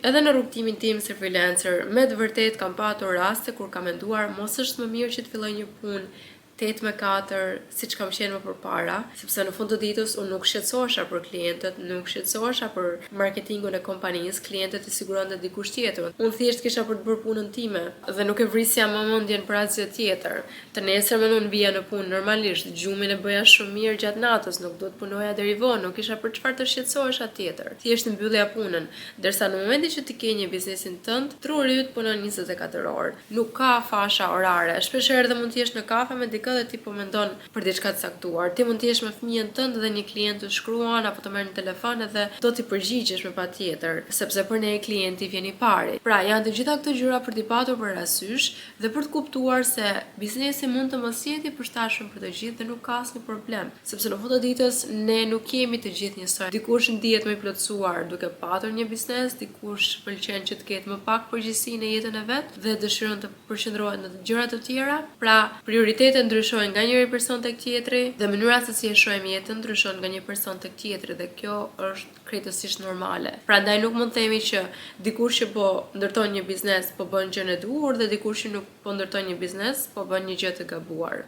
Edhe në rrugtimin tim si freelancer, me të vërtet kam patur raste kur kam menduar mos është më mirë që të filloj një punë 8-4, siç kam qenë më përpara, sepse në fund të ditës unë nuk shqetësohesha për klientët, nuk shqetësohesha për marketingun e kompanisë, klientët i siguronte dikush tjetër. Unë thjesht kisha për të bërë punën time dhe nuk e vrisja më mendjen për asgjë tjetër. Të nesërmen unë vija në punë normalisht, gjumin e bëja shumë mirë gjatë natës, nuk do të punoja deri vonë, nuk kisha për çfarë të shqetësohesha tjetër. Thjesht mbyllja punën, ndërsa në momentin që ti ke një biznesin tënd, truri yt punon 24 orë. Nuk ka fasha orare. Shpeshherë edhe mund të jesh në kafe me dhe ti po mendon për diçka të caktuar. Ti mund të jesh me fëmijën tënd dhe një klient të shkruan apo të merr në telefon edhe do t'i përgjigjesh me patjetër, sepse për ne klienti vjen i pari. Pra, janë të gjitha këto gjëra për t'i patur parasysh dhe për të kuptuar se biznesi mund të mos jetë i përshtatshëm për të gjithë dhe nuk ka asnjë problem, sepse në fund të ditës ne nuk jemi të gjithë njësoj. Dikush ndihet më i plotësuar duke patur një biznes, dikush pëlqen që të ketë më pak përgjegjësi në jetën e vet dhe dëshiron të përqendrohet në gjëra të tjera. Pra, prioritetet ndryshojnë nga njëri person tek tjetri dhe mënyra se si e shohim jetën ndryshon nga një person tek tjetri dhe kjo është krejtësisht normale. Prandaj nuk mund të themi që dikush që po ndërton një biznes po bën gjën e duhur dhe dikush që nuk po ndërton një biznes po bën një gjë të gabuar.